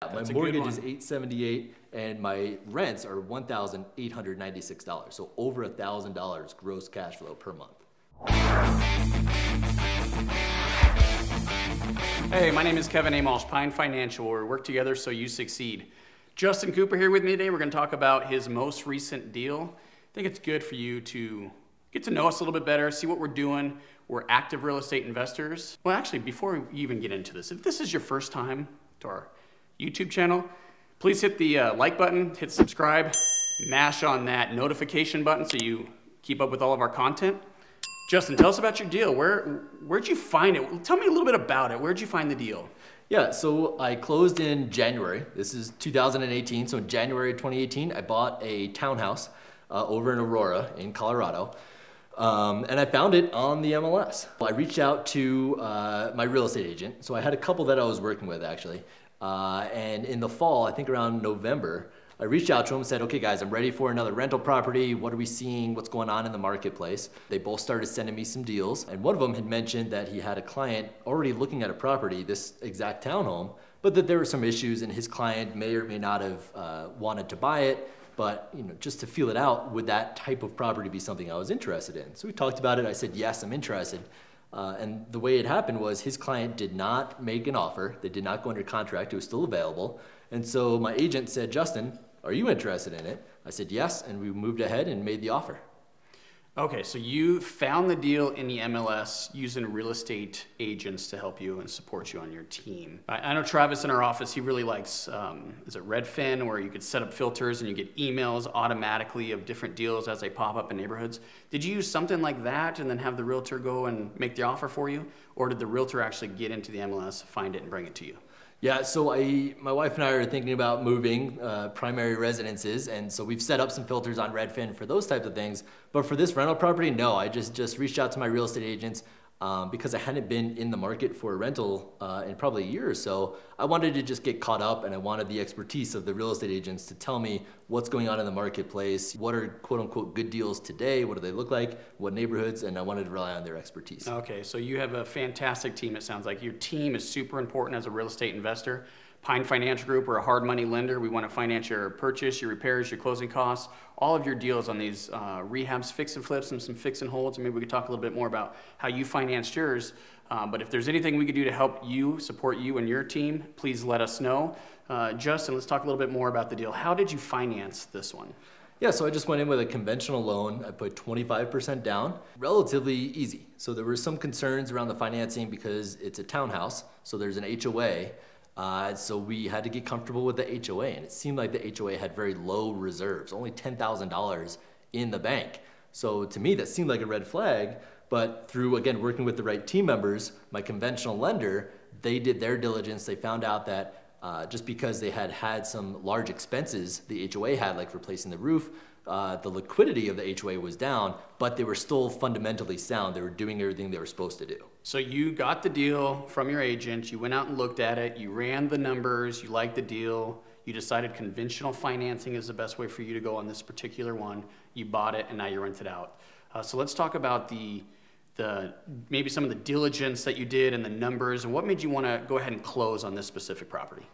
My That's a mortgage good is one. $878 and my rents are $1,896. So over $1,000 gross cash flow per month. Hey, my name is Kevin Amolsch, Pine Financial, where we work together so you succeed. Justin Cooper here with me today. We're going to talk about his most recent deal. I think it's good for you to get to know us a little bit better, see what we're doing. We're active real estate investors. Well, actually, before we even get into this, if this is your first time to our YouTube channel, please hit the like button, hit subscribe, mash on that notification button so you keep up with all of our content. Justin, tell us about your deal. Where'd you find it? Tell me a little bit about it. Where'd you find the deal? Yeah, so I closed in January. This is 2018. So in January 2018, I bought a townhouse over in Aurora in Colorado. And I found it on the MLS. I reached out to my real estate agent. So I had a couple that I was working with actually. And in the fall, I think around November, I reached out to them and said, okay guys, I'm ready for another rental property. What are we seeing? What's going on in the marketplace? They both started sending me some deals. And one of them had mentioned that he had a client already looking at a property, this exact townhome, but that there were some issues and his client may or may not have wanted to buy it. But just to feel it out, would that type of property be something I was interested in? So we talked about it. I said, yes, I'm interested. And the way it happened was his client did not make an offer. They did not go under contract. It was still available. And so my agent said, Justin, are you interested in it? I said, yes. And we moved ahead and made the offer. Okay, so you found the deal in the MLS using real estate agents to help you and support you on your team. I know Travis in our office, he really likes, is it Redfin, where you could set up filters and you get emails automatically of different deals as they pop up in neighborhoods. Did you use something like that and then have the realtor go and make the offer for you? Or did the realtor actually get into the MLS, find it, and bring it to you? Yeah, so my wife and I are thinking about moving primary residences, and so we've set up some filters on Redfin for those types of things. But for this rental property, no, I just reached out to my real estate agents because I hadn't been in the market for a rental in probably a year or so. I wanted to just get caught up, and I wanted the expertise of the real estate agents to tell me what's going on in the marketplace, what are quote unquote good deals today, what do they look like, what neighborhoods, and I wanted to rely on their expertise. Okay, so you have a fantastic team, it sounds like. Your team is super important as a real estate investor. Pine Financial Group, we're a hard money lender. We want to finance your purchase, your repairs, your closing costs, all of your deals on these rehabs, fix and flips, and some fix and holds. And maybe we could talk a little bit more about how you financed yours. But if there's anything we could do to help you, support you and your team, please let us know. Justin, let's talk a little bit more about the deal. How did you finance this one? Yeah, so I just went in with a conventional loan. I put 25% down, relatively easy. So there were some concerns around the financing because it's a townhouse, so there's an HOA. So we had to get comfortable with the HOA, and it seemed like the HOA had very low reserves, only $10,000 in the bank. So to me, that seemed like a red flag, but through, again, working with the right team members, my conventional lender, they did their diligence. They found out that just because they had had some large expenses the HOA had, like replacing the roof, the liquidity of the HOA was down, but they were still fundamentally sound. They were doing everything they were supposed to do. So you got the deal from your agent, you went out and looked at it, you ran the numbers, you liked the deal, you decided conventional financing is the best way for you to go on this particular one, you bought it, and now you rent it out. So let's talk about maybe some of the diligence that you did and the numbers, and what made you want to go ahead and close on this specific property?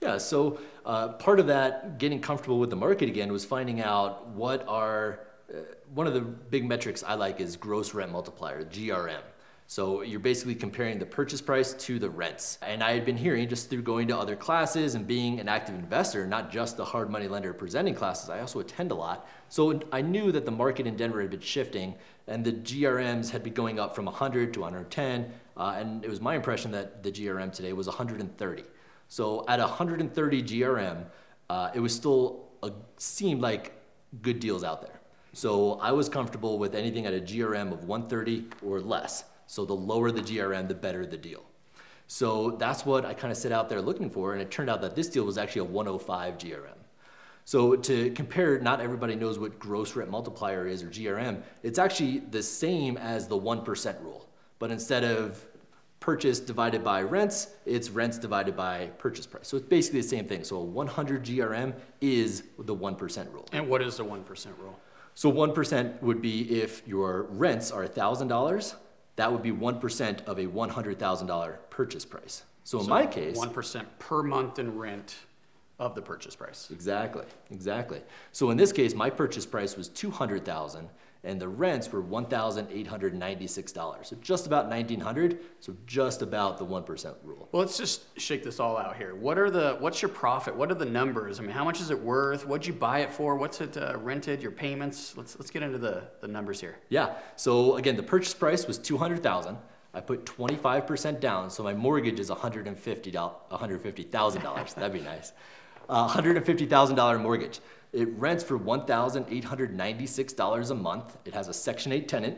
Yeah, so part of that, getting comfortable with the market again, was finding out what are, one of the big metrics I like is gross rent multiplier, GRM. So you're basically comparing the purchase price to the rents. And I had been hearing, just through going to other classes and being an active investor, not just the hard money lender presenting classes, I also attend a lot. So I knew that the market in Denver had been shifting and the GRMs had been going up from 100 to 110. And it was my impression that the GRM today was 130. So at 130 GRM, it was still seemed like good deals out there. So I was comfortable with anything at a GRM of 130 or less. So the lower the GRM, the better the deal. So that's what I kind of set out there looking for, and it turned out that this deal was actually a 105 GRM. So to compare, not everybody knows what gross rent multiplier is, or GRM. It's actually the same as the 1% rule, but instead of purchase divided by rents, it's rents divided by purchase price. So it's basically the same thing. So a 100 GRM is the 1% rule. And what is the 1% rule? So 1% would be if your rents are $1,000, that would be 1% of a $100,000 purchase price. So in my case, 1% per month in rent of the purchase price. Exactly. So in this case, my purchase price was $200,000 and the rents were $1,896. So just about $1,900. So just about the 1% rule. Well, let's just shake this all out here. What's your profit? What are the numbers? I mean, how much is it worth? What'd you buy it for? What's it rented? Your payments? Let's get into the numbers here. Yeah. So again, the purchase price was $200,000. I put 25% down, so my mortgage is $150,000. That'd be nice. $150,000 mortgage. It rents for $1,896 a month. It has a Section 8 tenant,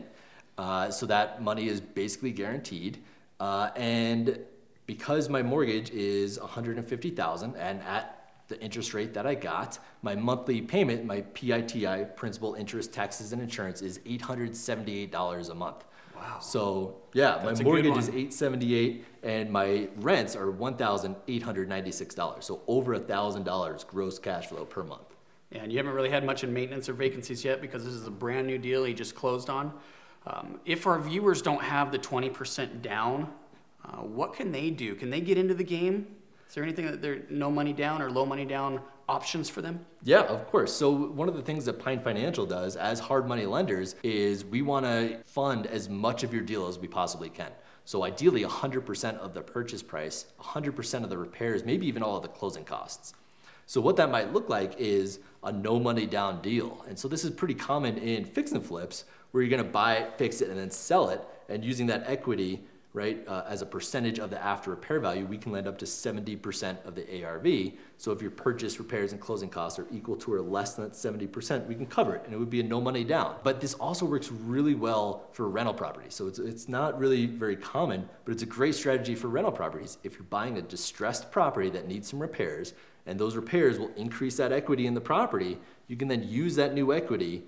so that money is basically guaranteed. And because my mortgage is $150,000, and at the interest rate that I got, my monthly payment, my PITI, principal, interest, taxes, and insurance, is $878 a month. Wow. So yeah, my mortgage is $878 and my rents are $1,896. So over $1,000 gross cash flow per month. And you haven't really had much in maintenance or vacancies yet because this is a brand new deal you just closed on. If our viewers don't have the 20% down, what can they do? Can they get into the game? Is there anything that they're no money down or low money down options for them? Yeah, of course. So one of the things that Pine Financial does as hard money lenders is we want to fund as much of your deal as we possibly can. So ideally 100% of the purchase price, 100% of the repairs, maybe even all of the closing costs. So what that might look like is a no money down deal. And so this is pretty common in fix and flips where you're going to buy it, fix it, and then sell it. And using that equity, right, as a percentage of the after repair value, we can lend up to 70% of the ARV. So if your purchase, repairs, and closing costs are equal to or less than that 70%, we can cover it, and it would be a no money down. But this also works really well for rental properties. So it's not really very common, but it's a great strategy for rental properties. If you're buying a distressed property that needs some repairs, and those repairs will increase that equity in the property, you can then use that new equity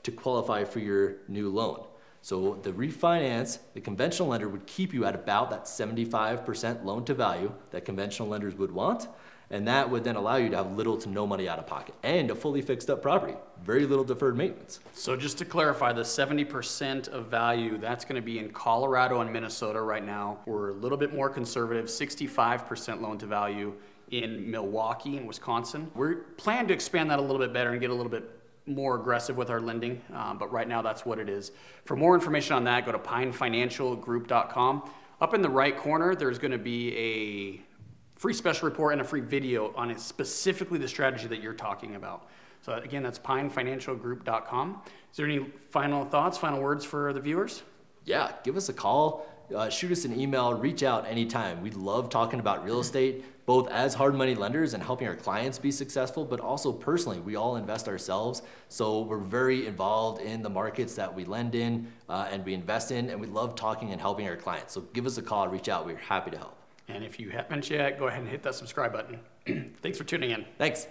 to qualify for your new loan. So the refinance, the conventional lender would keep you at about that 75% loan to value that conventional lenders would want. And that would then allow you to have little to no money out of pocket and a fully fixed up property, very little deferred maintenance. So just to clarify, the 70% of value, that's going to be in Colorado and Minnesota right now. We're a little bit more conservative, 65% loan to value in Milwaukee and Wisconsin. We're planning to expand that a little bit better and get a little bit more aggressive with our lending, but right now that's what it is. For more information on that, go to pinefinancialgroup.com. Up in the right corner, there's going to be a free special report and a free video on it, specifically the strategy that you're talking about. So again, that's pinefinancialgroup.com. Is there any final thoughts, final words for the viewers? Yeah, give us a call, shoot us an email, reach out anytime. We love talking about real estate, both as hard money lenders and helping our clients be successful, but also personally, we all invest ourselves. So we're very involved in the markets that we lend in and we invest in, and we love talking and helping our clients. So give us a call, reach out, we're happy to help. And if you haven't yet, go ahead and hit that subscribe button. Thanks for tuning in. Thanks.